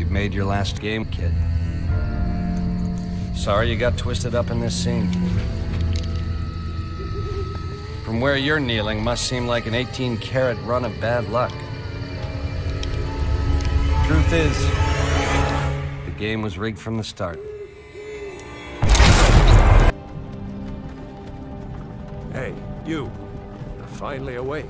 You've made your last game, kid. Sorry you got twisted up in this scene. From where you're kneeling must seem like an 18-carat run of bad luck. Truth is, the game was rigged from the start. Hey, you. You're finally awake.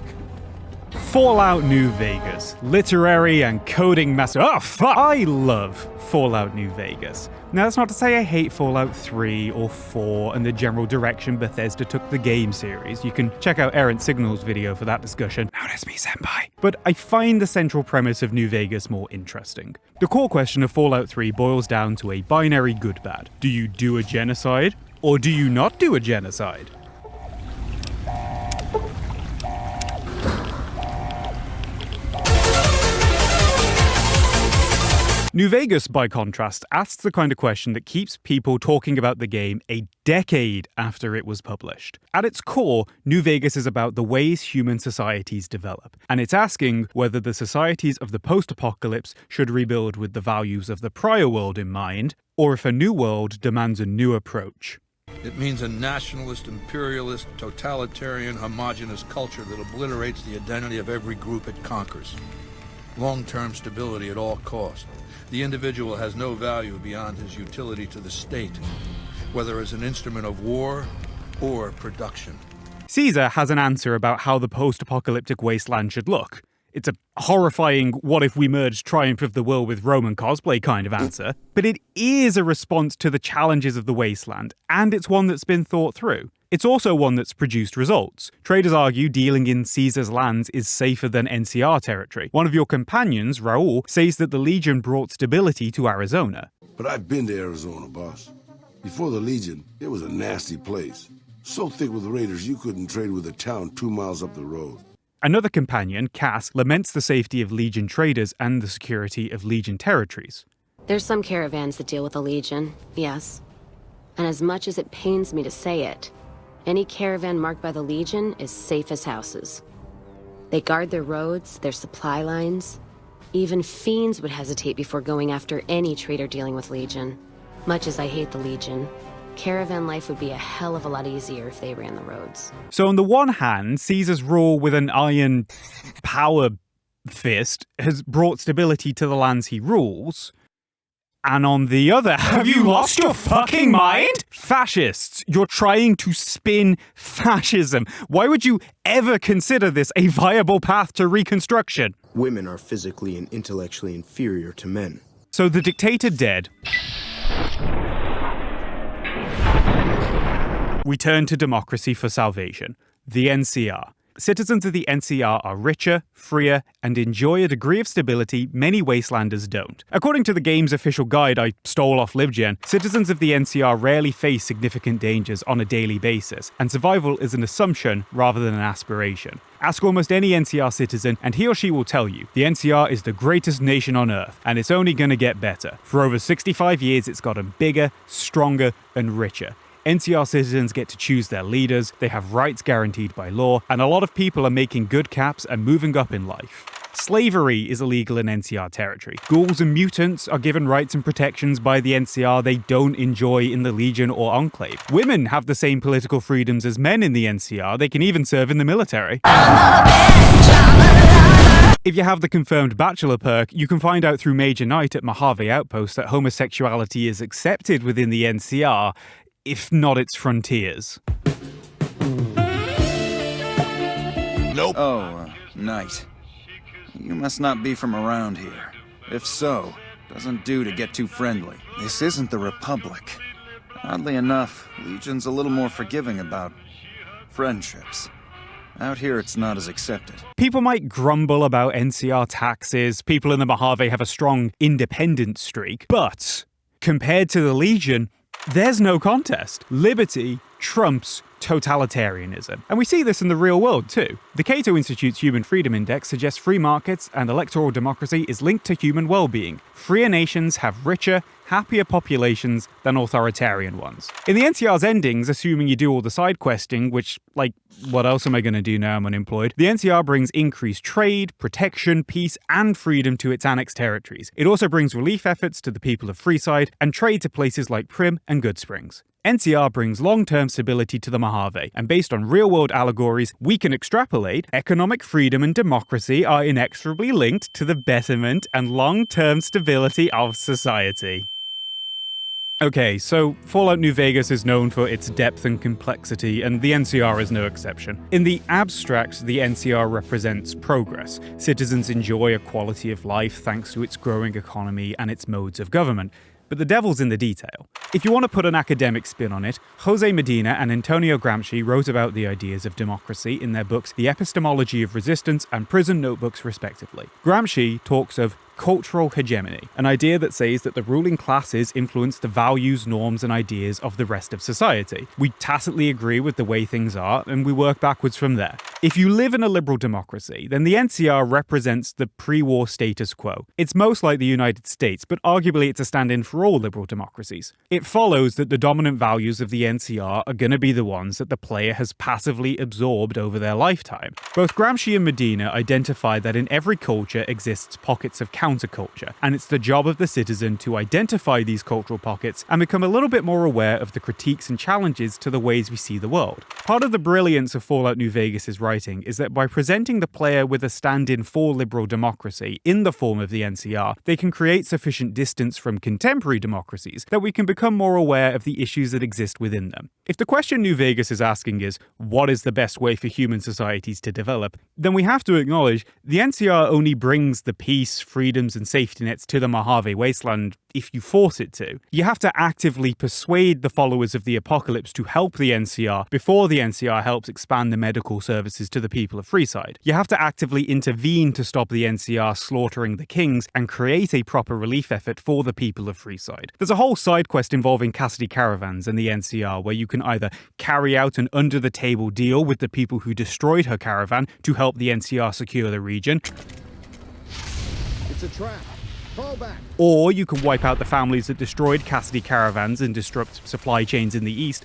Fallout New Vegas. Literary and coding master. Oh, fuck! I love Fallout New Vegas. Now, that's not to say I hate Fallout 3 or 4 and the general direction Bethesda took the game series. You can check out Errant Signal's video for that discussion. Notice me, senpai. But I find the central premise of New Vegas more interesting. The core question of Fallout 3 boils down to a binary good-bad. Do you do a genocide, or do you not do a genocide? New Vegas, by contrast, asks the kind of question that keeps people talking about the game a decade after it was published. At its core, New Vegas is about the ways human societies develop, and it's asking whether the societies of the post-apocalypse should rebuild with the values of the prior world in mind, or if a new world demands a new approach. It means a nationalist, imperialist, totalitarian, homogenous culture that obliterates the identity of every group it conquers. Long-term stability at all costs. The individual has no value beyond his utility to the state, whether as an instrument of war or production. Caesar has an answer about how the post-apocalyptic wasteland should look. It's a horrifying what-if-we-merged triumph of the will with Roman cosplay kind of answer, but it is a response to the challenges of the wasteland, and it's one that's been thought through. It's also one that's produced results. Traders argue dealing in Caesar's lands is safer than NCR territory. One of your companions, Raul, says that the Legion brought stability to Arizona. But I've been to Arizona, boss. Before the Legion, it was a nasty place. So thick with raiders you couldn't trade with a town 2 miles up the road. Another companion, Cass, laments the safety of Legion traders and the security of Legion territories. There's some caravans that deal with the Legion, yes. And as much as it pains me to say it, any caravan marked by the Legion is safe as houses. They guard their roads, their supply lines. Even fiends would hesitate before going after any trader dealing with Legion. Much as I hate the Legion, caravan life would be a hell of a lot easier if they ran the roads. So on the one hand, Caesar's rule with an iron power fist has brought stability to the lands he rules. And on the other, have you lost your fucking mind? Fascists, you're trying to spin fascism. Why would you ever consider this a viable path to reconstruction? Women are physically and intellectually inferior to men. So the dictator dead. We turn to democracy for salvation. The NCR. Citizens of the NCR are richer, freer, and enjoy a degree of stability many wastelanders don't. According to the game's official guide I stole off LibGen, citizens of the NCR rarely face significant dangers on a daily basis, and survival is an assumption rather than an aspiration. Ask almost any NCR citizen, and he or she will tell you, the NCR is the greatest nation on Earth, and it's only going to get better. For over 65 years, it's gotten bigger, stronger, and richer. NCR citizens get to choose their leaders, they have rights guaranteed by law, and a lot of people are making good caps and moving up in life. Slavery is illegal in NCR territory. Ghouls and mutants are given rights and protections by the NCR they don't enjoy in the Legion or Enclave. Women have the same political freedoms as men in the NCR, they can even serve in the military. If you have the confirmed bachelor perk, you can find out through Major Knight at Mojave Outpost that homosexuality is accepted within the NCR, if not its frontiers. Nope. Oh, Knight. You must not be from around here. If so, doesn't do to get too friendly. This isn't the Republic. Oddly enough, Legion's a little more forgiving about friendships. Out here, it's not as accepted. People might grumble about NCR taxes, people in the Mojave have a strong independent streak, but compared to the Legion, there's no contest. Liberty trumps totalitarianism. And we see this in the real world too. The Cato Institute's Human Freedom Index suggests free markets and electoral democracy is linked to human well-being. Freer nations have richer, happier populations than authoritarian ones. In the NCR's endings, assuming you do all the side questing, which, what else am I going to do now I'm unemployed? The NCR brings increased trade, protection, peace, and freedom to its annexed territories. It also brings relief efforts to the people of Freeside and trade to places like Prim and Goodsprings. NCR brings long-term stability to the Mojave, and based on real-world allegories, we can extrapolate economic freedom and democracy are inexorably linked to the betterment and long-term stability of society. Okay, so Fallout New Vegas is known for its depth and complexity, and the NCR is no exception. In the abstract, the NCR represents progress. Citizens enjoy a quality of life thanks to its growing economy and its modes of government. But the devil's in the detail. If you want to put an academic spin on it, Jose Medina and Antonio Gramsci wrote about the ideas of democracy in their books The Epistemology of Resistance and Prison Notebooks, respectively. Gramsci talks of cultural hegemony, an idea that says that the ruling classes influence the values, norms, and ideas of the rest of society. We tacitly agree with the way things are, and we work backwards from there. If you live in a liberal democracy, then the NCR represents the pre-war status quo. It's most like the United States, but arguably it's a stand-in for all liberal democracies. It follows that the dominant values of the NCR are going to be the ones that the player has passively absorbed over their lifetime. Both Gramsci and Medina identify that in every culture exists pockets of counterculture, and it's the job of the citizen to identify these cultural pockets and become a little bit more aware of the critiques and challenges to the ways we see the world. Part of the brilliance of Fallout New Vegas' writing is that by presenting the player with a stand-in for liberal democracy in the form of the NCR, they can create sufficient distance from contemporary democracies that we can become more aware of the issues that exist within them. If the question New Vegas is asking is, what is the best way for human societies to develop, then we have to acknowledge the NCR only brings the peace, freedoms, and safety nets to the Mojave Wasteland if you force it to. You have to actively persuade the followers of the apocalypse to help the NCR before the NCR helps expand the medical services to the people of Freeside. You have to actively intervene to stop the NCR slaughtering the kings and create a proper relief effort for the people of Freeside. There's a whole side quest involving Cassidy caravans and the NCR where you can either carry out an under-the-table deal with the people who destroyed her caravan to help the NCR secure the region, it's a trap. Fall back. Or you can wipe out the families that destroyed Cassidy caravans and disrupt supply chains in the east.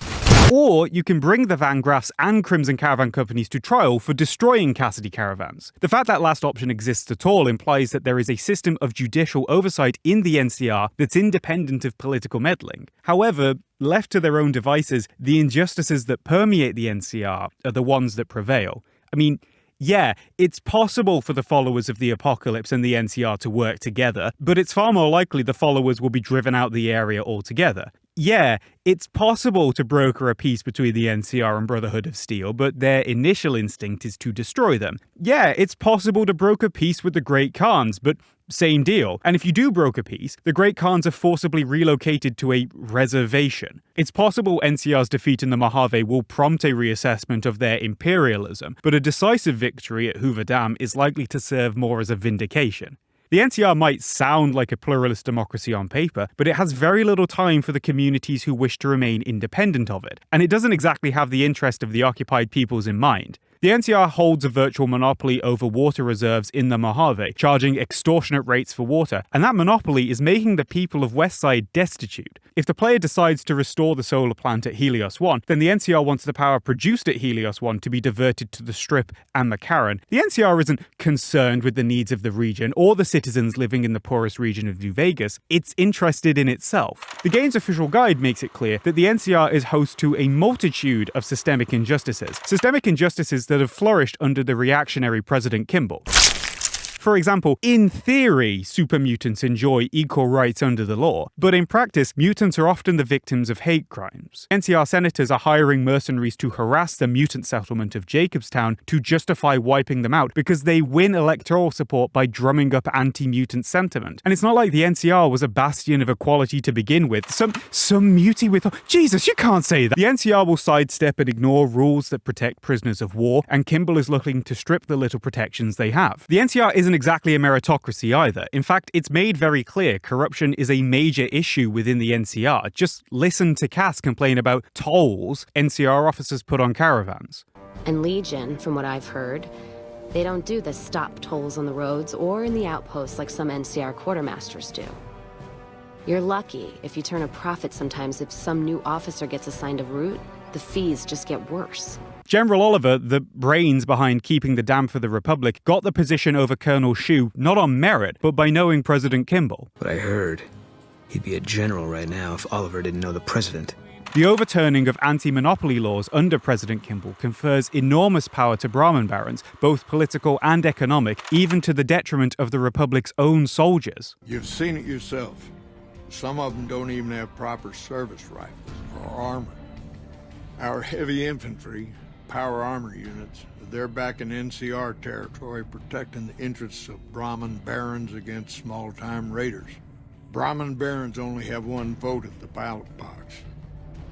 Or you can bring the Van Graffs and Crimson Caravan companies to trial for destroying Cassidy caravans. The fact that last option exists at all implies that there is a system of judicial oversight in the NCR that's independent of political meddling. However, left to their own devices, the injustices that permeate the NCR are the ones that prevail. I mean, yeah, it's possible for the followers of the apocalypse and the NCR to work together, but it's far more likely the followers will be driven out the area altogether. Yeah, it's possible to broker a peace between the NCR and Brotherhood of Steel, but their initial instinct is to destroy them. Yeah, it's possible to broker peace with the Great Khans, but same deal. And if you do broker peace, the Great Khans are forcibly relocated to a reservation. It's possible NCR's defeat in the Mojave will prompt a reassessment of their imperialism, but a decisive victory at Hoover Dam is likely to serve more as a vindication. The NCR might sound like a pluralist democracy on paper, but it has very little time for the communities who wish to remain independent of it, and it doesn't exactly have the interest of the occupied peoples in mind. The NCR holds a virtual monopoly over water reserves in the Mojave, charging extortionate rates for water, and that monopoly is making the people of Westside destitute. If the player decides to restore the solar plant at Helios 1, then the NCR wants the power produced at Helios 1 to be diverted to the Strip and McCarran. The NCR isn't concerned with the needs of the region or the citizens living in the poorest region of New Vegas, it's interested in itself. The game's official guide makes it clear that the NCR is host to a multitude of systemic injustices that have flourished under the reactionary President Kimball. For example, in theory, super mutants enjoy equal rights under the law, but in practice, mutants are often the victims of hate crimes. NCR senators are hiring mercenaries to harass the mutant settlement of Jacobstown to justify wiping them out because they win electoral support by drumming up anti-mutant sentiment. And it's not like the NCR was a bastion of equality to begin with. Some mutie with... Jesus, you can't say that! The NCR will sidestep and ignore rules that protect prisoners of war, and Kimball is looking to strip the little protections they have. The NCR isn't isn't exactly a meritocracy either. In fact, it's made very clear corruption is a major issue within the NCR. Just listen to Cass complain about tolls NCR officers put on caravans. And Legion, from what I've heard, they don't do the stop tolls on the roads or in the outposts like some NCR quartermasters do. You're lucky if you turn a profit sometimes if some new officer gets assigned a route. The fees just get worse. General Oliver, the brains behind keeping the dam for the Republic, got the position over Colonel Shue not on merit, but by knowing President Kimball. But I heard he'd be a general right now if Oliver didn't know the president. The overturning of anti-monopoly laws under President Kimball confers enormous power to Brahmin barons, both political and economic, even to the detriment of the Republic's own soldiers. You've seen it yourself. Some of them don't even have proper service rifles or armor. Our heavy infantry, power armor units, they're back in NCR territory protecting the interests of Brahmin barons against small-time raiders. Brahmin barons only have one vote at the ballot box,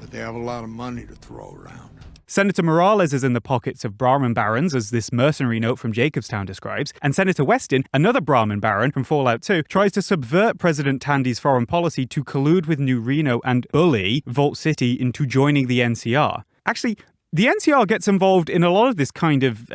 but they have a lot of money to throw around. Senator Morales is in the pockets of Brahmin barons, as this mercenary note from Jacobstown describes, and Senator Weston, another Brahmin baron from Fallout 2, tries to subvert President Tandy's foreign policy to collude with New Reno and bully Vault City into joining the NCR. Actually, the NCR gets involved in a lot of this kind of,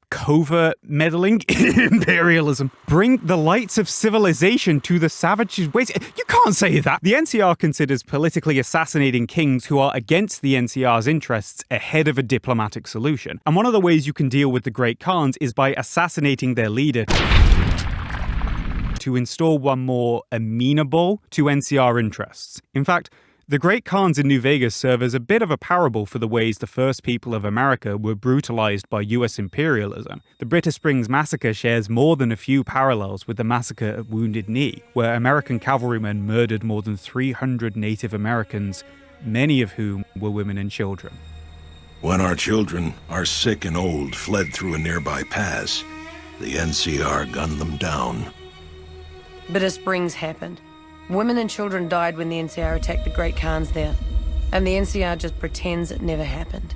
covert meddling, imperialism. Bring the lights of civilization to the savages' ways. You can't say that. The NCR considers politically assassinating kings who are against the NCR's interests ahead of a diplomatic solution. And one of the ways you can deal with the Great Khans is by assassinating their leader to install one more amenable to NCR interests. In fact, the Great Khans in New Vegas serve as a bit of a parable for the ways the first people of America were brutalized by US imperialism. The Bitter Springs Massacre shares more than a few parallels with the Massacre at Wounded Knee, where American cavalrymen murdered more than 300 Native Americans, many of whom were women and children. When our children, our sick and old, fled through a nearby pass, the NCR gunned them down. Bitter Springs happened. Women and children died when the NCR attacked the Great Khans there, and the NCR just pretends it never happened.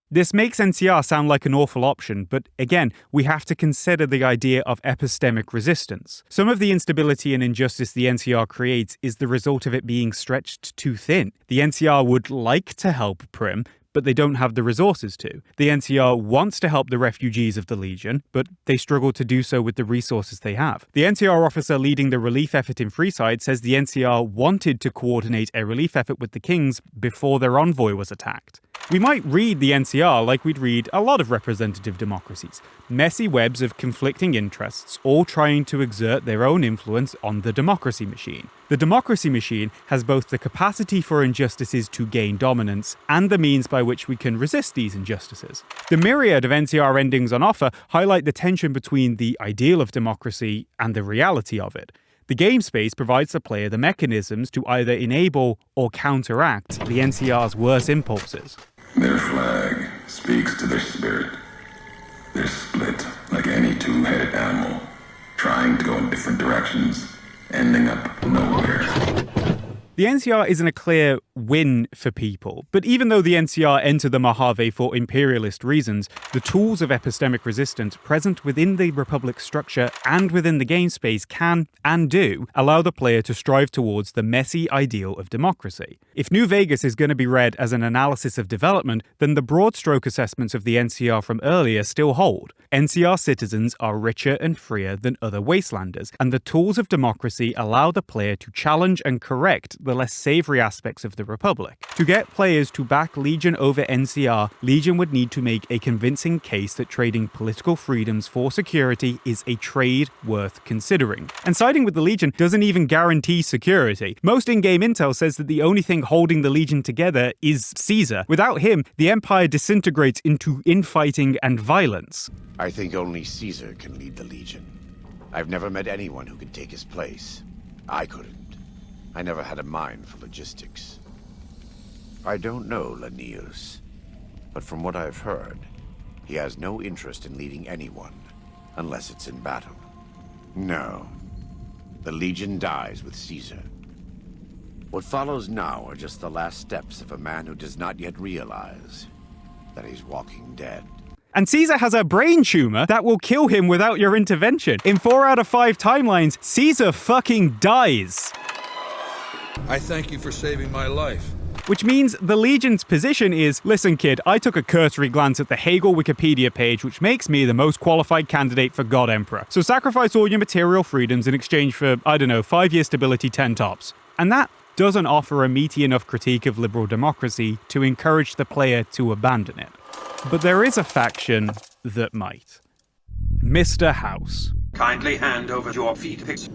This makes NCR sound like an awful option, but again, we have to consider the idea of epistemic resistance. Some of the instability and injustice the NCR creates is the result of it being stretched too thin. The NCR would like to help Prim, but they don't have the resources to. The NCR wants to help the refugees of the Legion, but they struggle to do so with the resources they have. The NCR officer leading the relief effort in Freeside says the NCR wanted to coordinate a relief effort with the Kings before their envoy was attacked. We might read the NCR like we'd read a lot of representative democracies. Messy webs of conflicting interests, all trying to exert their own influence on the democracy machine. The democracy machine has both the capacity for injustices to gain dominance and the means by which we can resist these injustices. The myriad of NCR endings on offer highlight the tension between the ideal of democracy and the reality of it. The game space provides the player the mechanisms to either enable or counteract the NCR's worst impulses. Their flag speaks to their spirit. They're split like any two-headed animal, trying to go in different directions, ending up nowhere. The NCR isn't a clear win for people, but even though the NCR entered the Mojave for imperialist reasons, the tools of epistemic resistance present within the Republic structure and within the game space can, and do, allow the player to strive towards the messy ideal of democracy. If New Vegas is going to be read as an analysis of development, then the broad stroke assessments of the NCR from earlier still hold. NCR citizens are richer and freer than other wastelanders, and the tools of democracy allow the player to challenge and correct the less savory aspects of the Republic. To get players to back Legion over NCR, Legion would need to make a convincing case that trading political freedoms for security is a trade worth considering. And siding with the Legion doesn't even guarantee security. Most in-game intel says that the only thing holding the Legion together is Caesar. Without him, the Empire disintegrates into infighting and violence. I think only Caesar can lead the Legion. I've never met anyone who could take his place. I couldn't. I never had a mind for logistics. I don't know Linnaeus, but from what I've heard, he has no interest in leading anyone, unless it's in battle. No. The Legion dies with Caesar. What follows now are just the last steps of a man who does not yet realize that he's walking dead. And Caesar has a brain tumor that will kill him without your intervention. In 4 out of 5 timelines, Caesar fucking dies. I thank you for saving my life. Which means the Legion's position is, listen kid, I took a cursory glance at the Hegel Wikipedia page, which makes me the most qualified candidate for God Emperor. So sacrifice all your material freedoms in exchange for, 5-year stability 10 tops. And that doesn't offer a meaty enough critique of liberal democracy to encourage the player to abandon it. But there is a faction that might. Mr. House. Kindly hand over your feet pics.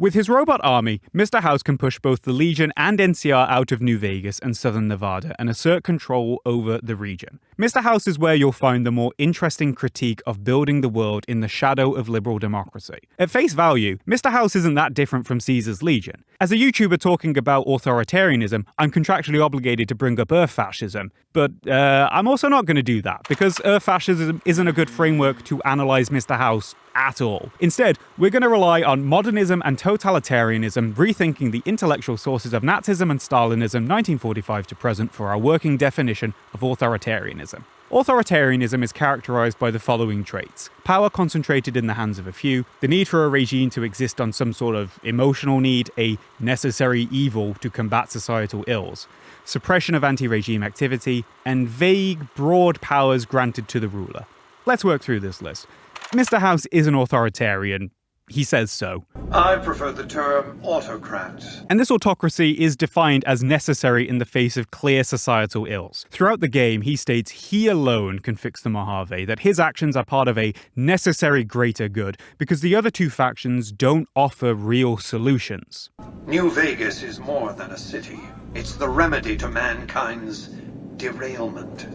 With his robot army, Mr. House can push both the Legion and NCR out of New Vegas and southern Nevada and assert control over the region. Mr. House is where you'll find the more interesting critique of building the world in the shadow of liberal democracy. At face value, Mr. House isn't that different from Caesar's Legion. As a YouTuber talking about authoritarianism, I'm contractually obligated to bring up Earth fascism, but I'm also not going to do that, because Earth fascism isn't a good framework to analyze Mr. House at all. Instead, we're going to rely on modernism and totalitarianism, rethinking the intellectual sources of Nazism and Stalinism 1945 to present for our working definition of authoritarianism. Authoritarianism is characterized by the following traits: power concentrated in the hands of a few, the need for a regime to exist on some sort of emotional need, a necessary evil to combat societal ills, suppression of anti-regime activity, and vague, broad powers granted to the ruler. Let's work through this list. Mr. House is an authoritarian. He says so. I prefer the term autocrat. And this autocracy is defined as necessary in the face of clear societal ills. Throughout the game, he states he alone can fix the Mojave, that his actions are part of a necessary greater good, because the other two factions don't offer real solutions. New Vegas is more than a city. It's the remedy to mankind's derailment.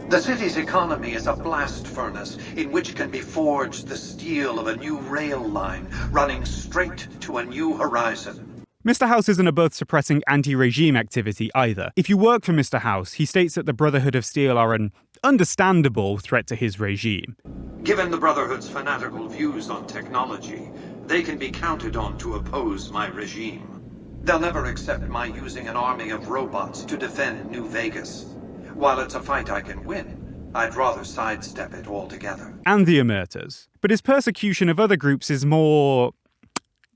The city's economy is a blast furnace in which can be forged the steel of a new rail line running straight to a new horizon. Mr. House isn't above suppressing anti-regime activity either. If you work for Mr. House, he states that the Brotherhood of Steel are an understandable threat to his regime. Given the Brotherhood's fanatical views on technology, they can be counted on to oppose my regime. They'll never accept my using an army of robots to defend New Vegas. While it's a fight I can win, I'd rather sidestep it altogether. And the Emerters. But his persecution of other groups is more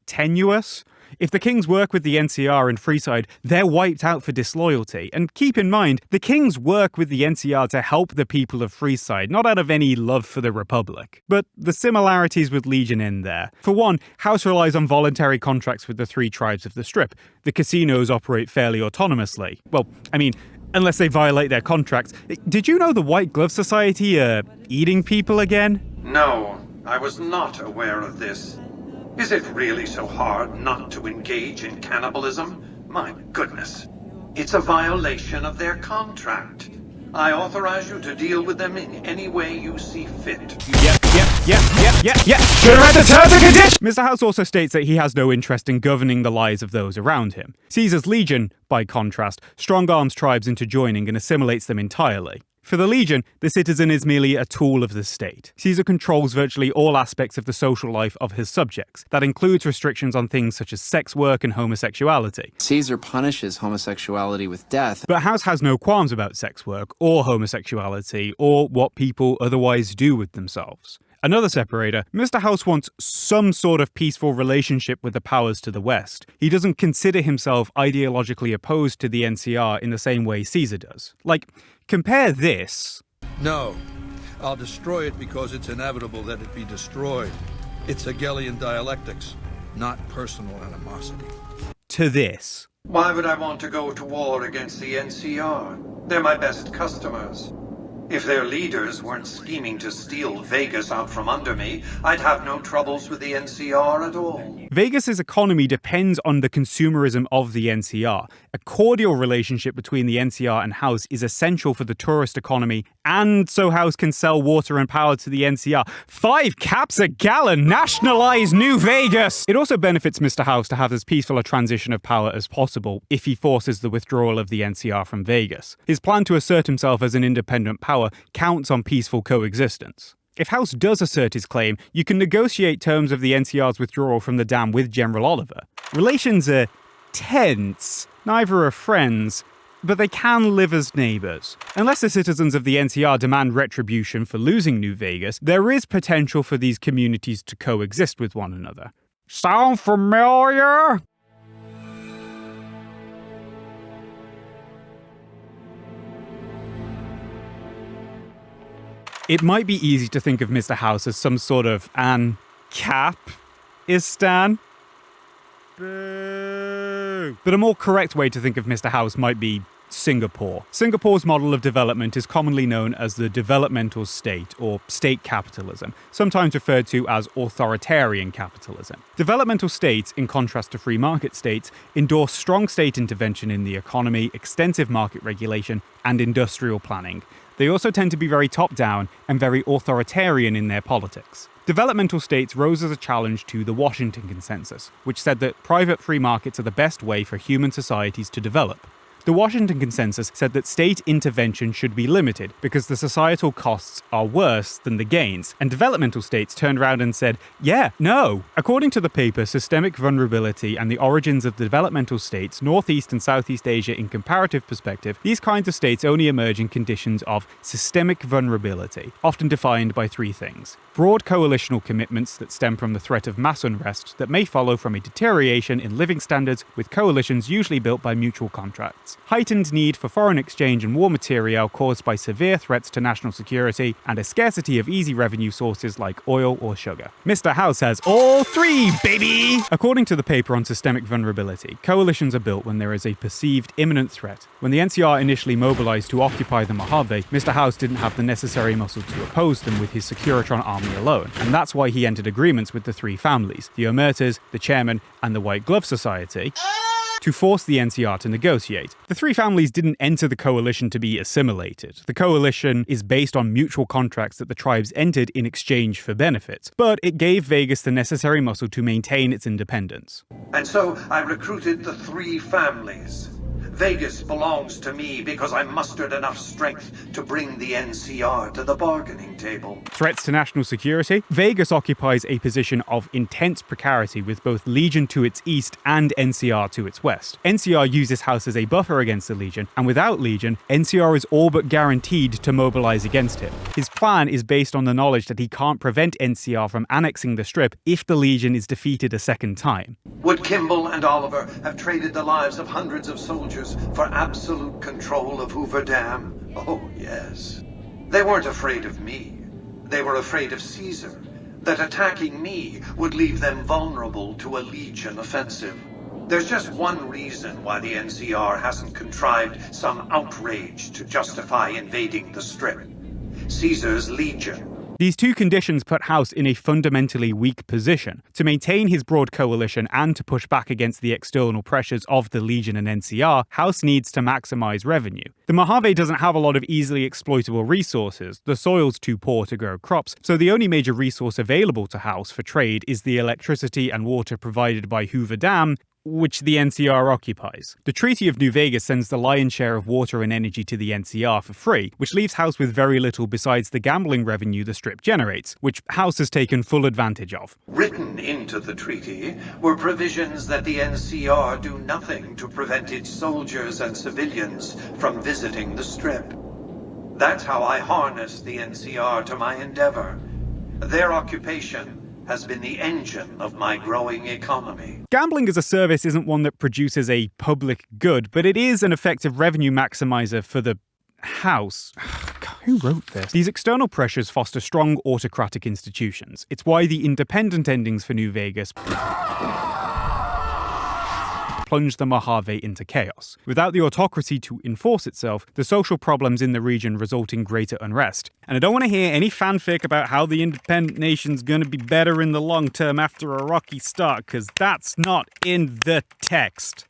tenuous. If the Kings work with the NCR and Freeside, they're wiped out for disloyalty. And keep in mind, the Kings work with the NCR to help the people of Freeside, not out of any love for the Republic. But the similarities with Legion end there. For one, House relies on voluntary contracts with the 3 tribes of the Strip. The casinos operate fairly autonomously. Well, unless they violate their contracts. Did you know the White Glove Society are eating people again? No, I was not aware of this. Is it really so hard not to engage in cannibalism? My goodness. It's a violation of their contract. I authorize you to deal with them in any way you see fit. Yep. Should've read the terms and conditions! Mr. House also states that he has no interest in governing the lives of those around him. Caesar's Legion, by contrast, strong-arms tribes into joining and assimilates them entirely. For the Legion, the citizen is merely a tool of the state. Caesar controls virtually all aspects of the social life of his subjects. That includes restrictions on things such as sex work and homosexuality. Caesar punishes homosexuality with death. But House has no qualms about sex work, or homosexuality, or what people otherwise do with themselves. Another separator, Mr. House wants some sort of peaceful relationship with the powers to the west. He doesn't consider himself ideologically opposed to the NCR in the same way Caesar does. Compare this. No, I'll destroy it because it's inevitable that it be destroyed. It's Hegelian dialectics, not personal animosity. To this. Why would I want to go to war against the NCR? They're my best customers. If their leaders weren't scheming to steal Vegas out from under me, I'd have no troubles with the NCR at all. Vegas's economy depends on the consumerism of the NCR. A cordial relationship between the NCR and House is essential for the tourist economy, and so House can sell water and power to the NCR. 5 caps a gallon! Nationalize New Vegas! It also benefits Mr. House to have as peaceful a transition of power as possible if he forces the withdrawal of the NCR from Vegas. His plan to assert himself as an independent power counts on peaceful coexistence. If House does assert his claim, you can negotiate terms of the NCR's withdrawal from the dam with General Oliver. Relations are tense, neither are friends, but they can live as neighbours. Unless the citizens of the NCR demand retribution for losing New Vegas, there is potential for these communities to coexist with one another. Sound familiar? It might be easy to think of Mr. House as some sort of Cap-istan. Boo! But a more correct way to think of Mr. House might be Singapore. Singapore's model of development is commonly known as the developmental state, or state capitalism, sometimes referred to as authoritarian capitalism. Developmental states, in contrast to free market states, endorse strong state intervention in the economy, extensive market regulation, and industrial planning. They also tend to be very top-down and very authoritarian in their politics. Developmental states rose as a challenge to the Washington Consensus, which said that private free markets are the best way for human societies to develop. The Washington Consensus said that state intervention should be limited because the societal costs are worse than the gains, and developmental states turned around and said, yeah, no. According to the paper Systemic Vulnerability and the Origins of the Developmental States, Northeast and Southeast Asia in Comparative Perspective, these kinds of states only emerge in conditions of systemic vulnerability, often defined by three things. Broad coalitional commitments that stem from the threat of mass unrest that may follow from a deterioration in living standards, with coalitions usually built by mutual contracts. Heightened need for foreign exchange and war material caused by severe threats to national security, and a scarcity of easy revenue sources like oil or sugar. Mr. House has all three, baby! According to the paper on systemic vulnerability, coalitions are built when there is a perceived imminent threat. When the NCR initially mobilized to occupy the Mojave, Mr. House didn't have the necessary muscle to oppose them with his Securitron army alone, and that's why he entered agreements with the three families, the Omertas, the Chairman, and the White Glove Society, to force the NCR to negotiate. The three families didn't enter the coalition to be assimilated. The coalition is based on mutual contracts that the tribes entered in exchange for benefits, but it gave Vegas the necessary muscle to maintain its independence. And so I recruited the three families. Vegas belongs to me because I mustered enough strength to bring the NCR to the bargaining table. Threats to national security? Vegas occupies a position of intense precarity with both Legion to its east and NCR to its west. NCR uses House as a buffer against the Legion, and without Legion, NCR is all but guaranteed to mobilize against him. His plan is based on the knowledge that he can't prevent NCR from annexing the Strip if the Legion is defeated a second time. Would Kimball and Oliver have traded the lives of hundreds of soldiers for absolute control of Hoover Dam? Oh, yes. They weren't afraid of me. They were afraid of Caesar, that attacking me would leave them vulnerable to a Legion offensive. There's just one reason why the NCR hasn't contrived some outrage to justify invading the Strip. Caesar's Legion. These two conditions put House in a fundamentally weak position. To maintain his broad coalition and to push back against the external pressures of the Legion and NCR, House needs to maximize revenue. The Mojave doesn't have a lot of easily exploitable resources. The soil's too poor to grow crops, so the only major resource available to House for trade is the electricity and water provided by Hoover Dam, which the NCR occupies. The Treaty of New Vegas sends the lion's share of water and energy to the NCR for free, which leaves House with very little besides the gambling revenue the Strip generates, which House has taken full advantage of. Written into the treaty were provisions that the NCR do nothing to prevent its soldiers and civilians from visiting the Strip. That's how I harness the NCR to my endeavor. Their occupation has been the engine of my growing economy. Gambling as a service isn't one that produces a public good, but it is an effective revenue maximizer for the House. God, who wrote this? These external pressures foster strong autocratic institutions. It's why the independent endings for New Vegas plunged the Mojave into chaos. Without the autocracy to enforce itself, the social problems in the region result in greater unrest. And I don't want to hear any fanfic about how the independent nation's going to be better in the long term after a rocky start, because that's not in the text.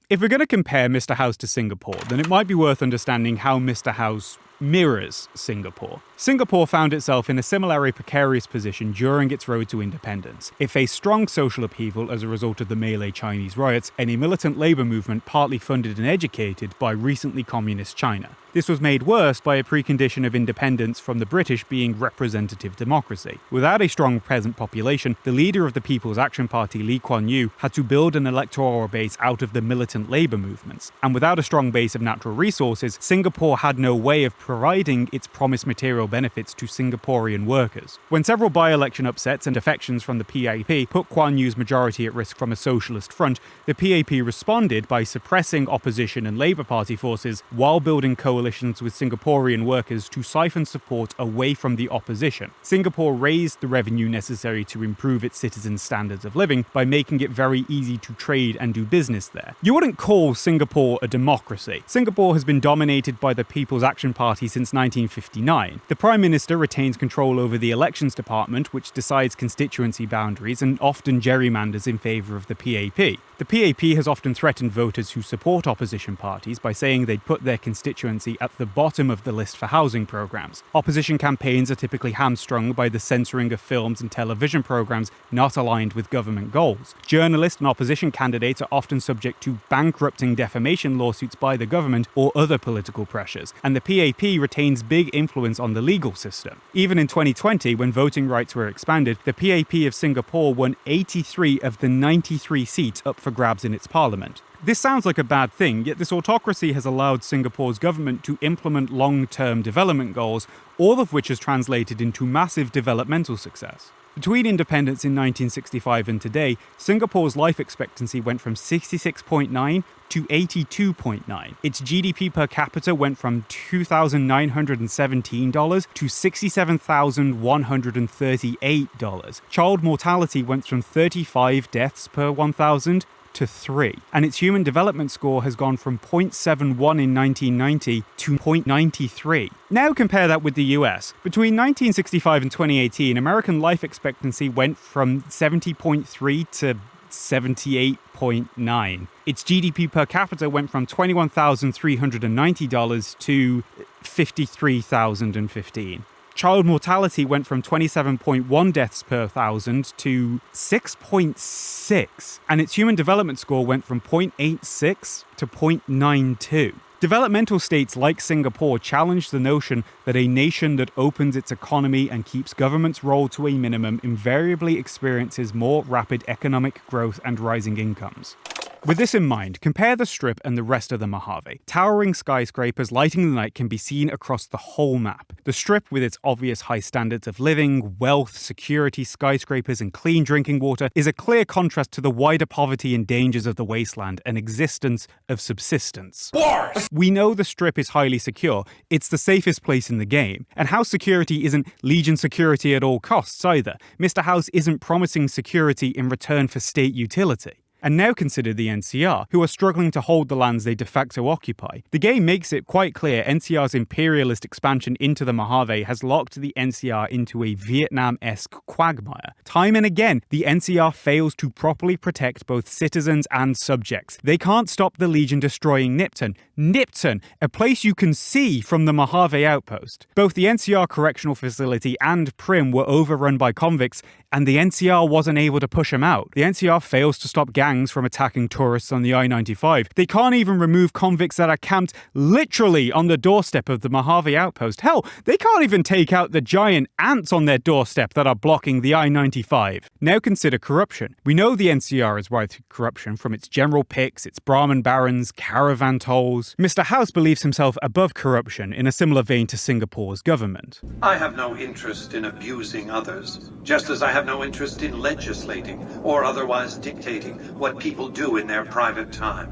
If we're going to compare Mr. House to Singapore, then it might be worth understanding how Mr. House mirrors Singapore. Singapore found itself in a similarly precarious position during its road to independence. It faced strong social upheaval as a result of the Malay Chinese riots and a militant labor movement partly funded and educated by recently communist China. This was made worse by a precondition of independence from the British being representative democracy. Without a strong peasant population, the leader of the People's Action Party, Lee Kuan Yew, had to build an electoral base out of the militant labour movements. And without a strong base of natural resources, Singapore had no way of providing its promised material benefits to Singaporean workers. When several by-election upsets and defections from the PAP put Kuan Yew's majority at risk from a socialist front, the PAP responded by suppressing opposition and Labour Party forces while building coalitions with Singaporean workers to siphon support away from the opposition. Singapore raised the revenue necessary to improve its citizens' standards of living by making it very easy to trade and do business there. You wouldn't call Singapore a democracy. Singapore has been dominated by the People's Action Party since 1959. The Prime Minister retains control over the elections department, which decides constituency boundaries and often gerrymanders in favour of the PAP. The PAP has often threatened voters who support opposition parties by saying they'd put their constituency at the bottom of the list for housing programmes. Opposition campaigns are typically hamstrung by the censoring of films and television programmes not aligned with government goals. Journalists and opposition candidates are often subject to bankrupting defamation lawsuits by the government or other political pressures, and the PAP retains big influence on the legal system. Even in 2020, when voting rights were expanded, the PAP of Singapore won 83 of the 93 seats up for grabs in its parliament. This sounds like a bad thing, yet this autocracy has allowed Singapore's government to implement long-term development goals, all of which has translated into massive developmental success. Between independence in 1965 and today, Singapore's life expectancy went from 66.9 to 82.9. Its GDP per capita went from $2,917 to $67,138. Child mortality went from 35 deaths per 1,000 to 3. And its human development score has gone from 0.71 in 1990 to 0.93. Now compare that with the US. Between 1965 and 2018, American life expectancy went from 70.3 to 78.9. Its GDP per capita went from $21,390 to $53,015. Child mortality went from 27.1 deaths per 1,000 to 6.6, and its human development score went from 0.86 to 0.92. Developmental states like Singapore challenge the notion that a nation that opens its economy and keeps government's role to a minimum invariably experiences more rapid economic growth and rising incomes. With this in mind, compare the Strip and the rest of the Mojave. Towering skyscrapers lighting the night can be seen across the whole map. The Strip, with its obvious high standards of living, wealth, security, skyscrapers, and clean drinking water, is a clear contrast to the wider poverty and dangers of the wasteland, an existence of subsistence. Bars! We know the Strip is highly secure. It's the safest place in the game. And house security isn't Legion security at all costs either. Mr. House isn't promising security in return for state utility. And now consider the NCR, who are struggling to hold the lands they de facto occupy. The game makes it quite clear NCR's imperialist expansion into the Mojave has locked the NCR into a Vietnam-esque quagmire. Time and again, the NCR fails to properly protect both citizens and subjects. They can't stop the Legion destroying Nipton. Nipton, a place you can see from the Mojave outpost. Both the NCR Correctional Facility and Prim were overrun by convicts, and the NCR wasn't able to push them out. The NCR fails to stop gangs from attacking tourists on the I-95. They can't even remove convicts that are camped literally on the doorstep of the Mojave outpost. Hell, they can't even take out the giant ants on their doorstep that are blocking the I-95. Now consider corruption. We know the NCR is rife with corruption from its general picks, its Brahmin barons, caravan tolls. Mr. House believes himself above corruption in a similar vein to Singapore's government. I have no interest in abusing others, just as I have no interest in legislating or otherwise dictating what people do in their private time.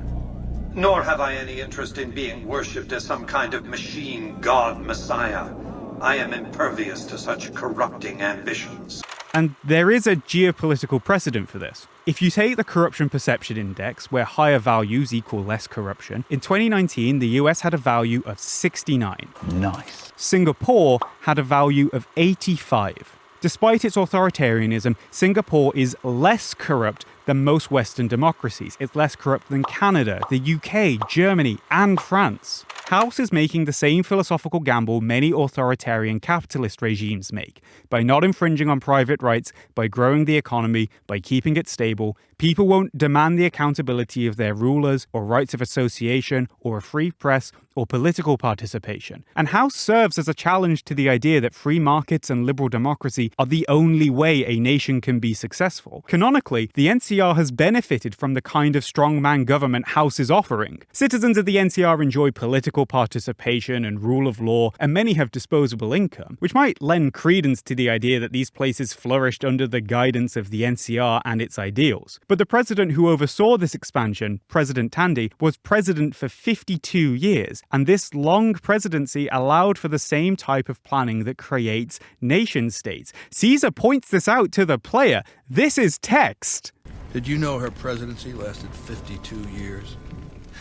Nor have I any interest in being worshipped as some kind of machine god messiah. I am impervious to such corrupting ambitions. And there is a geopolitical precedent for this. If you take the Corruption Perception Index, where higher values equal less corruption, in 2019 the US had a value of 69. Nice. Singapore had a value of 85. Despite its authoritarianism, Singapore is less corrupt than most Western democracies. It's less corrupt than Canada, the UK, Germany, and France. House is making the same philosophical gamble many authoritarian capitalist regimes make. By not infringing on private rights, by growing the economy, by keeping it stable, people won't demand the accountability of their rulers, or rights of association, or a free press, or political participation. And House serves as a challenge to the idea that free markets and liberal democracy are the only way a nation can be successful. Canonically, the NCR has benefited from the kind of strongman government House is offering. Citizens of the NCR enjoy political participation and rule of law, and many have disposable income, which might lend credence to the idea that these places flourished under the guidance of the NCR and its ideals. But the president who oversaw this expansion, President Tandy, was president for 52 years, and this long presidency allowed for the same type of planning that creates nation-states. Caesar points this out to the player. This is text. Did you know her presidency lasted 52 years?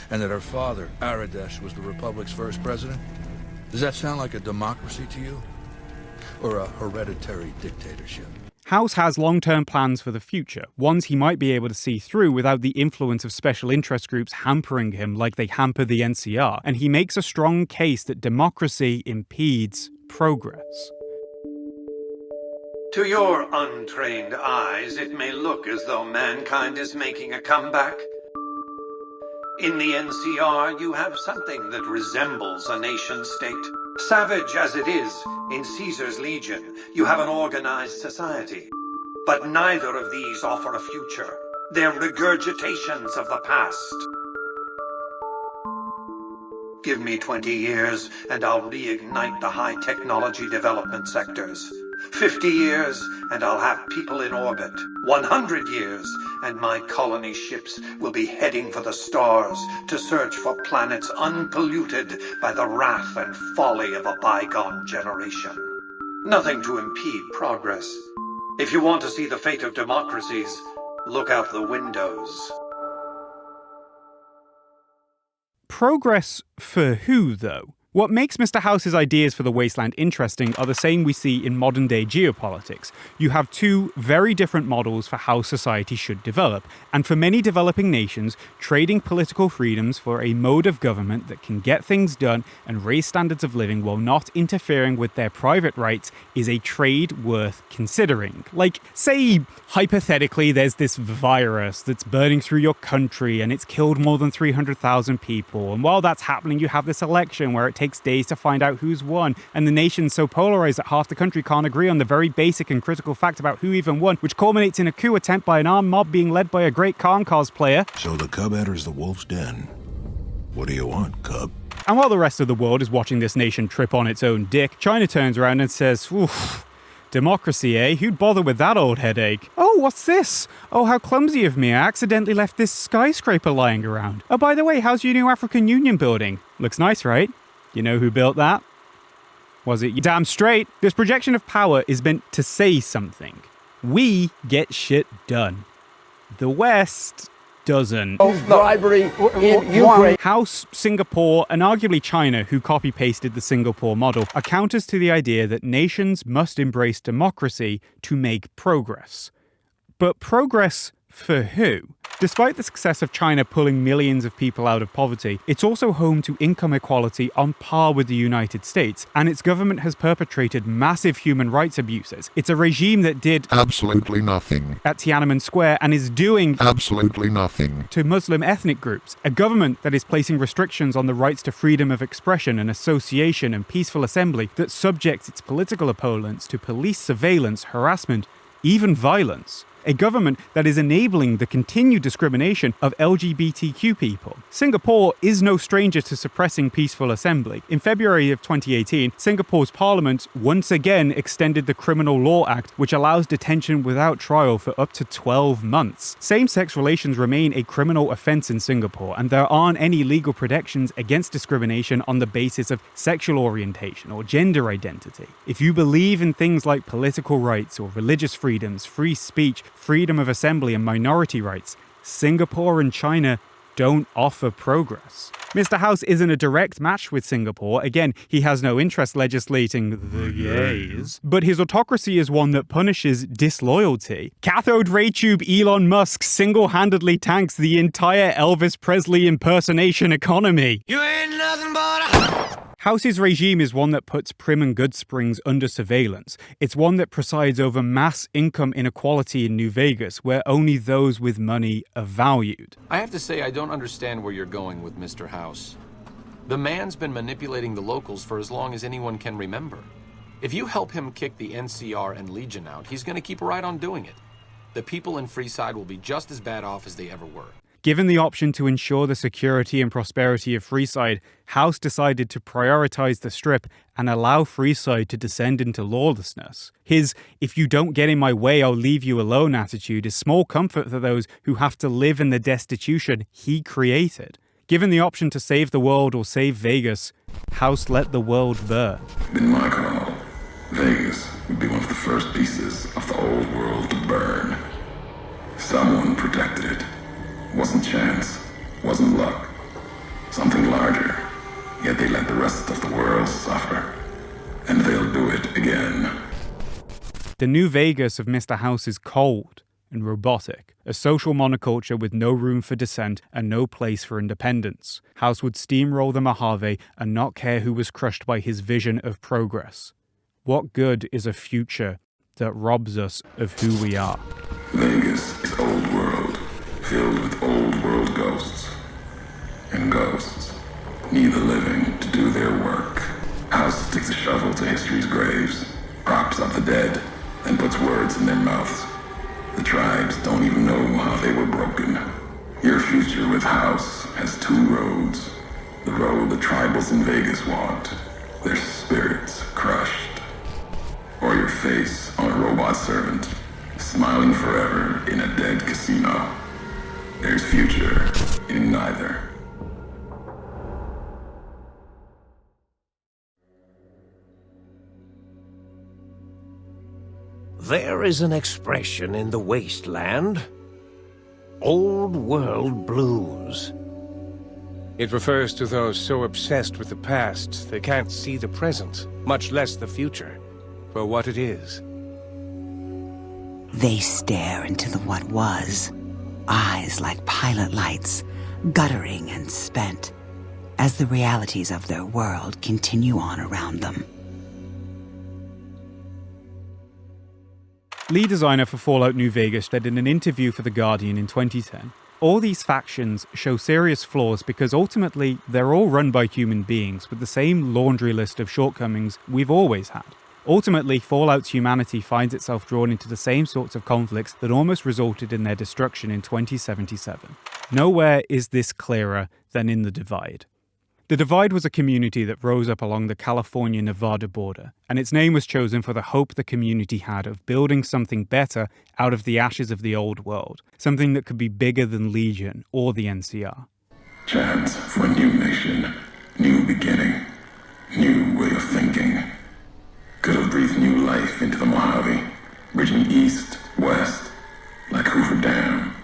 And that her father, Aradesh, was the Republic's first president? Does that sound like a democracy to you? Or a hereditary dictatorship? House has long-term plans for the future, ones he might be able to see through without the influence of special interest groups hampering him like they hamper the NCR, and he makes a strong case that democracy impedes progress. To your untrained eyes, it may look as though mankind is making a comeback. In the NCR, you have something that resembles a nation-state. Savage as it is, in Caesar's Legion, you have an organized society. But neither of these offer a future. They're regurgitations of the past. Give me 20 years, and I'll reignite the high-technology development sectors. 50 years, and I'll have people in orbit. 100 years, and my colony ships will be heading for the stars to search for planets unpolluted by the wrath and folly of a bygone generation. Nothing to impede progress. If you want to see the fate of democracies, look out the windows. Progress for who, though? What makes Mr. House's ideas for the wasteland interesting are the same we see in modern-day geopolitics. You have two very different models for how society should develop, and for many developing nations, trading political freedoms for a mode of government that can get things done and raise standards of living while not interfering with their private rights is a trade worth considering. Like, say, hypothetically, there's this virus that's burning through your country and it's killed more than 300,000 people, and while that's happening, you have this election where it takes days to find out who's won, and the nation's so polarized that half the country can't agree on the very basic and critical fact about who even won, which culminates in a coup attempt by an armed mob being led by a great Khan cosplayer. So the cub enters the wolf's den. What do you want, cub? And while the rest of the world is watching this nation trip on its own dick, China turns around and says, oof, democracy, eh? Who'd bother with that old headache? Oh, what's this? Oh, how clumsy of me. I accidentally left this skyscraper lying around. Oh, by the way, how's your new African Union building? Looks nice, right? You know who built that? Was it you? Damn straight. This projection of power is meant to say something. We get shit done. The West doesn't. Bribery in Ukraine. House, Singapore, and arguably China, who copy-pasted the Singapore model, are counters to the idea that nations must embrace democracy to make progress. But progress for who? Despite the success of China pulling millions of people out of poverty, it's also home to income equality on par with the United States, and its government has perpetrated massive human rights abuses. It's a regime that did absolutely nothing at Tiananmen Square and is doing absolutely nothing to Muslim ethnic groups. A government that is placing restrictions on the rights to freedom of expression and association and peaceful assembly, that subjects its political opponents to police surveillance, harassment, even violence. A government that is enabling the continued discrimination of LGBTQ people. Singapore is no stranger to suppressing peaceful assembly. In February of 2018, Singapore's parliament once again extended the Criminal Law Act, which allows detention without trial for up to 12 months. Same-sex relations remain a criminal offense in Singapore, and there aren't any legal protections against discrimination on the basis of sexual orientation or gender identity. If you believe in things like political rights or religious freedoms, free speech, freedom of assembly and minority rights, Singapore and China don't offer progress. Mr. House isn't a direct match with Singapore. Again, he has no interest legislating the gays. But his autocracy is one that punishes disloyalty. Cathode ray tube Elon Musk single-handedly tanks the entire Elvis Presley impersonation economy. You ain't nothing but a House's regime is one that puts Prim and Goodsprings under surveillance. It's one that presides over mass income inequality in New Vegas, where only those with money are valued. I have to say I don't understand where you're going with Mr. House. The man's been manipulating the locals for as long as anyone can remember. If you help him kick the NCR and Legion out, he's going to keep right on doing it. The people in Freeside will be just as bad off as they ever were. Given the option to ensure the security and prosperity of Freeside, House decided to prioritize the Strip and allow Freeside to descend into lawlessness. His "if you don't get in my way, I'll leave you alone" attitude is small comfort for those who have to live in the destitution he created. Given the option to save the world or save Vegas, House let the world burn. In my call, Vegas would be one of the first pieces of the old world to burn. Someone protected it. Wasn't chance, wasn't luck, something larger. Yet they let the rest of the world suffer, and they'll do it again. The new Vegas of Mr. House is cold and robotic, a social monoculture with no room for dissent and no place for independence. House would steamroll the Mojave and not care who was crushed by his vision of progress. What good is a future that robs us of who we are? Vegas is old world, filled with old world ghosts. And ghosts need the living to do their work. House takes a shovel to history's graves, props up the dead, and puts words in their mouths. The tribes don't even know how they were broken. Your future with House has two roads. The road the tribals in Vegas want, their spirits crushed. Or your face on a robot servant, smiling forever in a dead casino. There's future in neither. There is an expression in the wasteland. Old world blues. It refers to those so obsessed with the past they can't see the present, much less the future, for what it is. They stare into the what was, eyes like pilot lights, guttering and spent, as the realities of their world continue on around them. Lead designer for Fallout New Vegas said in an interview for The Guardian in 2010, "All these factions show serious flaws because ultimately they're all run by human beings with the same laundry list of shortcomings we've always had. Ultimately, Fallout's humanity finds itself drawn into the same sorts of conflicts that almost resulted in their destruction in 2077. Nowhere is this clearer than in The Divide." The Divide was a community that rose up along the California-Nevada border, and its name was chosen for the hope the community had of building something better out of the ashes of the old world, something that could be bigger than Legion or the NCR. Chance for a new nation, new beginning, new way of thinking. Could have breathed new life into the Mojave, bridging east, west, like Hoover Dam.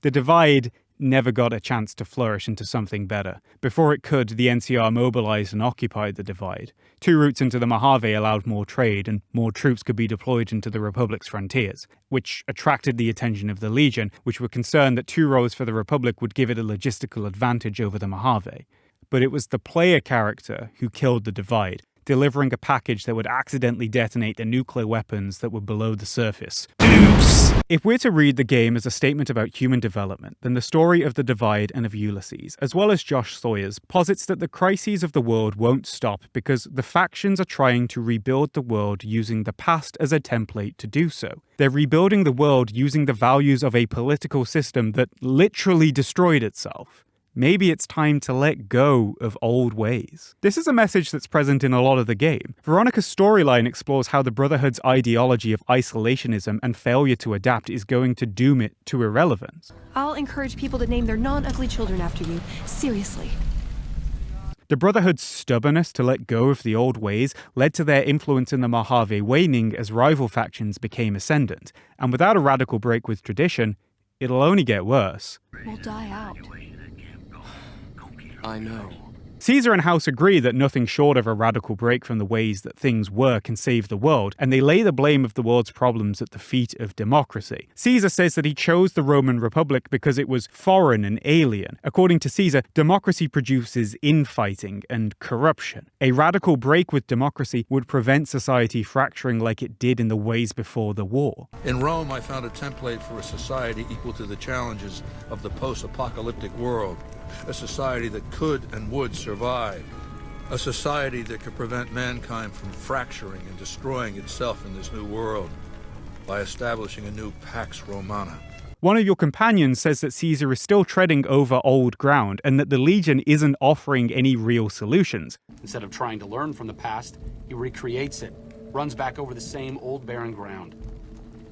The Divide never got a chance to flourish into something better. Before it could, the NCR mobilized and occupied the Divide. 2 routes into the Mojave allowed more trade, and more troops could be deployed into the Republic's frontiers, which attracted the attention of the Legion, which were concerned that 2 roads for the Republic would give it a logistical advantage over the Mojave. But it was the player character who killed the Divide, delivering a package that would accidentally detonate the nuclear weapons that were below the surface. Oops! If we're to read the game as a statement about human development, then the story of the Divide and of Ulysses, as well as Josh Sawyer's, posits that the crises of the world won't stop because the factions are trying to rebuild the world using the past as a template to do so. They're rebuilding the world using the values of a political system that literally destroyed itself. Maybe it's time to let go of old ways. This is a message that's present in a lot of the game. Veronica's storyline explores how the Brotherhood's ideology of isolationism and failure to adapt is going to doom it to irrelevance. I'll encourage people to name their non-ugly children after you. Seriously. The Brotherhood's stubbornness to let go of the old ways led to their influence in the Mojave waning as rival factions became ascendant, and without a radical break with tradition, it'll only get worse. We'll die out. I know. Caesar and House agree that nothing short of a radical break from the ways that things were can save the world, and they lay the blame of the world's problems at the feet of democracy. Caesar says that he chose the Roman Republic because it was foreign and alien. According to Caesar, democracy produces infighting and corruption. A radical break with democracy would prevent society fracturing like it did in the ways before the war. In Rome, I found a template for a society equal to the challenges of the post-apocalyptic world. A society that could and would survive. A society that could prevent mankind from fracturing and destroying itself in this new world by establishing a new Pax Romana. One of your companions says that Caesar is still treading over old ground and that the Legion isn't offering any real solutions. Instead of trying to learn from the past, he recreates it, runs back over the same old barren ground.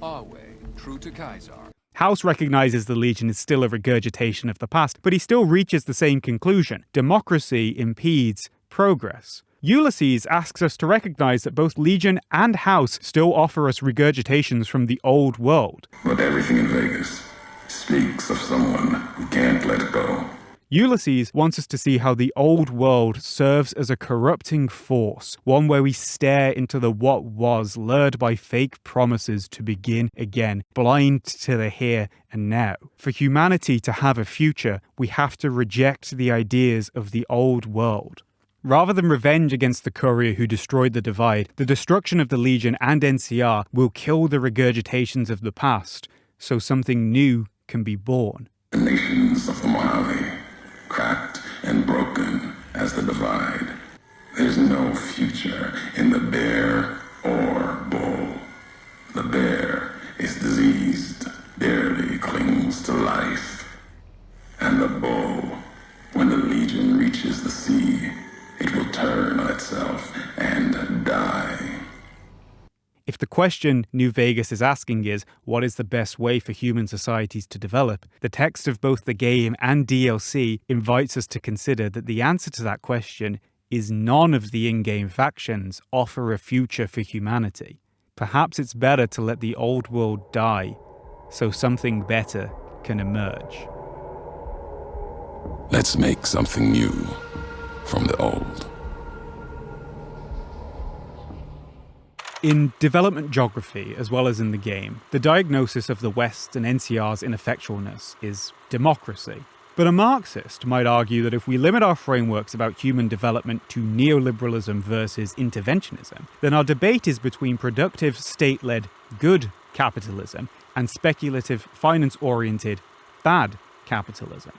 Our way, true to Kaiser. House recognizes the Legion is still a regurgitation of the past, but he still reaches the same conclusion. Democracy impedes progress. Ulysses asks us to recognize that both Legion and House still offer us regurgitations from the old world. But everything in Vegas speaks of someone who can't let go. Ulysses wants us to see how the old world serves as a corrupting force, one where we stare into the what was, lured by fake promises to begin again, blind to the here and now. For humanity to have a future, we have to reject the ideas of the old world. Rather than revenge against the courier who destroyed the Divide, the destruction of the Legion and NCR will kill the regurgitations of the past, so something new can be born. The nations of the Mojave, cracked and broken as the Divide. There's no future in the bear or bull. The bear is diseased, barely clings to life. And the bull, when the Legion reaches the sea, it will turn on itself and die. If the question New Vegas is asking is, what is the best way for human societies to develop, the text of both the game and DLC invites us to consider that the answer to that question is none of the in-game factions offer a future for humanity. Perhaps it's better to let the old world die, so something better can emerge. Let's make something new from the old. In development geography, as well as in the game, the diagnosis of the West and NCR's ineffectualness is democracy. But a Marxist might argue that if we limit our frameworks about human development to neoliberalism versus interventionism, then our debate is between productive, state-led, good capitalism and speculative, finance-oriented, bad capitalism.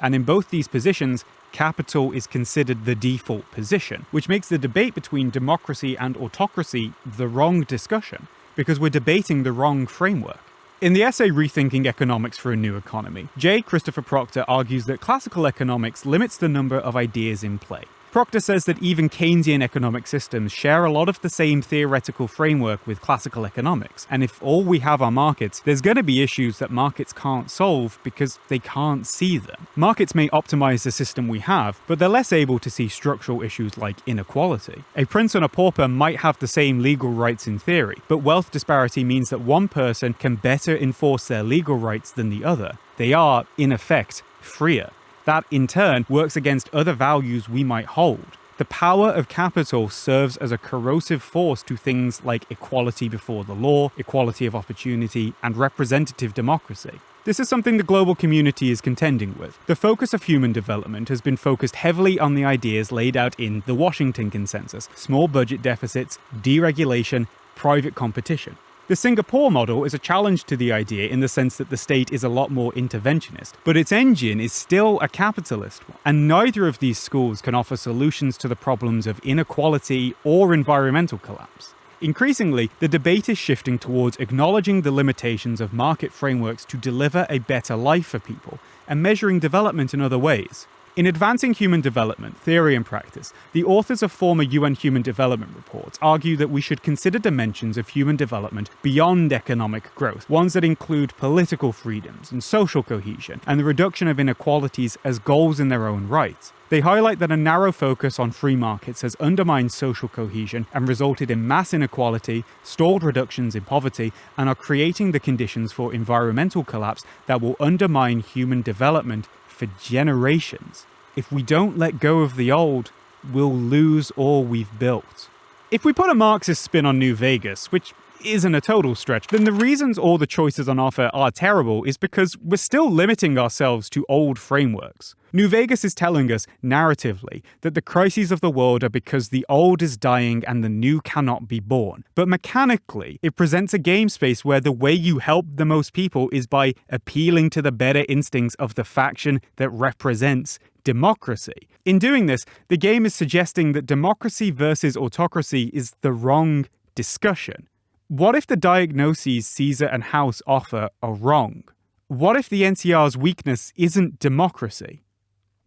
And in both these positions, capital is considered the default position, which makes the debate between democracy and autocracy the wrong discussion, because we're debating the wrong framework. In the essay Rethinking Economics for a New Economy, J. Christopher Proctor argues that classical economics limits the number of ideas in play. Proctor says that even Keynesian economic systems share a lot of the same theoretical framework with classical economics, and if all we have are markets, there's going to be issues that markets can't solve because they can't see them. Markets may optimize the system we have, but they're less able to see structural issues like inequality. A prince and a pauper might have the same legal rights in theory, but wealth disparity means that one person can better enforce their legal rights than the other. They are, in effect, freer. That, in turn, works against other values we might hold. The power of capital serves as a corrosive force to things like equality before the law, equality of opportunity, and representative democracy. This is something the global community is contending with. The focus of human development has been focused heavily on the ideas laid out in the Washington Consensus: small budget deficits, deregulation, private competition. The Singapore model is a challenge to the idea in the sense that the state is a lot more interventionist, but its engine is still a capitalist one, and neither of these schools can offer solutions to the problems of inequality or environmental collapse. Increasingly, the debate is shifting towards acknowledging the limitations of market frameworks to deliver a better life for people, and measuring development in other ways. In Advancing Human Development, Theory and Practice, the authors of former UN Human Development reports argue that we should consider dimensions of human development beyond economic growth, ones that include political freedoms and social cohesion, and the reduction of inequalities as goals in their own right. They highlight that a narrow focus on free markets has undermined social cohesion and resulted in mass inequality, stalled reductions in poverty, and are creating the conditions for environmental collapse that will undermine human development for generations. If we don't let go of the old, we'll lose all we've built. If we put a Marxist spin on New Vegas, which isn't a total stretch, then the reasons all the choices on offer are terrible is because we're still limiting ourselves to old frameworks. New Vegas is telling us, narratively, that the crises of the world are because the old is dying and the new cannot be born. But mechanically, it presents a game space where the way you help the most people is by appealing to the better instincts of the faction that represents democracy. In doing this, the game is suggesting that democracy versus autocracy is the wrong discussion. What if the diagnoses Caesar and House offer are wrong? What if the NCR's weakness isn't democracy?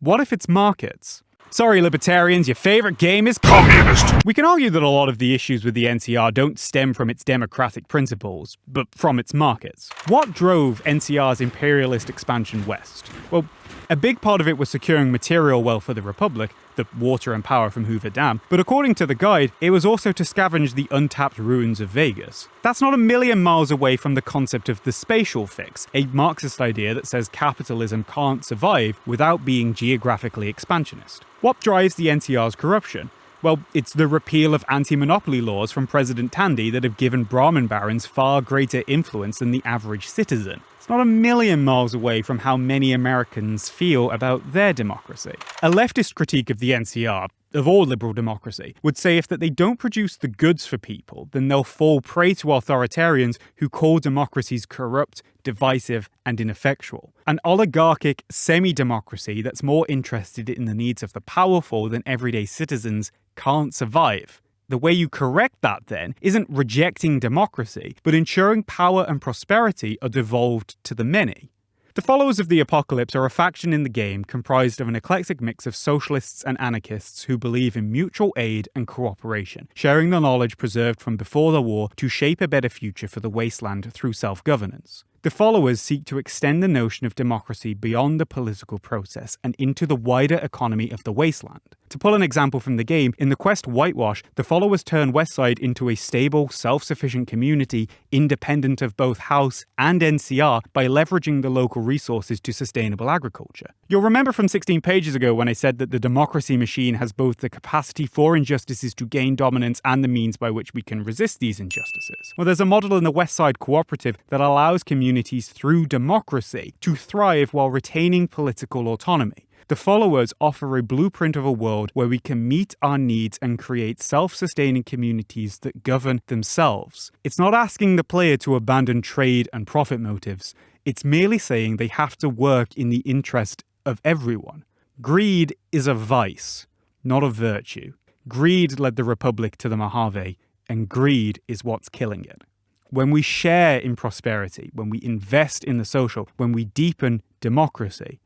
What if it's markets? Sorry, libertarians, your favorite game is communist. We can argue that a lot of the issues with the NCR don't stem from its democratic principles, but from its markets. What drove NCR's imperialist expansion west? Well, a big part of it was securing material wealth for the Republic, the water and power from Hoover Dam, but according to the guide, it was also to scavenge the untapped ruins of Vegas. That's not a million miles away from the concept of the spatial fix, a Marxist idea that says capitalism can't survive without being geographically expansionist. What drives the NCR's corruption? Well, it's the repeal of anti-monopoly laws from President Tandy that have given Brahmin barons far greater influence than the average citizen. It's not a million miles away from how many Americans feel about their democracy. A leftist critique of the NCR, of all liberal democracy, would say if that they don't produce the goods for people, then they'll fall prey to authoritarians who call democracies corrupt, divisive, and ineffectual. An oligarchic semi-democracy that's more interested in the needs of the powerful than everyday citizens can't survive. The way you correct that, then, isn't rejecting democracy, but ensuring power and prosperity are devolved to the many. The followers of the apocalypse are a faction in the game comprised of an eclectic mix of socialists and anarchists who believe in mutual aid and cooperation, sharing the knowledge preserved from before the war to shape a better future for the wasteland through self-governance. The followers seek to extend the notion of democracy beyond the political process and into the wider economy of the wasteland. To pull an example from the game, in the quest Whitewash, the followers turn Westside into a stable, self-sufficient community independent of both House and NCR by leveraging the local resources to sustainable agriculture. You'll remember from 16 pages ago when I said that the democracy machine has both the capacity for injustices to gain dominance and the means by which we can resist these injustices. Well, there's a model in the Westside Cooperative that allows communities through democracy to thrive while retaining political autonomy. The followers offer a blueprint of a world where we can meet our needs and create self-sustaining communities that govern themselves. It's not asking the player to abandon trade and profit motives. It's merely saying they have to work in the interest of everyone. Greed is a vice, not a virtue. Greed led the Republic to the Mojave, and greed is what's killing it. When we share in prosperity, when we invest in the social, when we deepen democracy,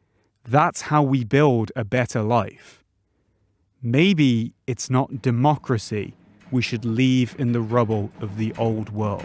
that's how we build a better life. Maybe it's not democracy we should leave in the rubble of the old world.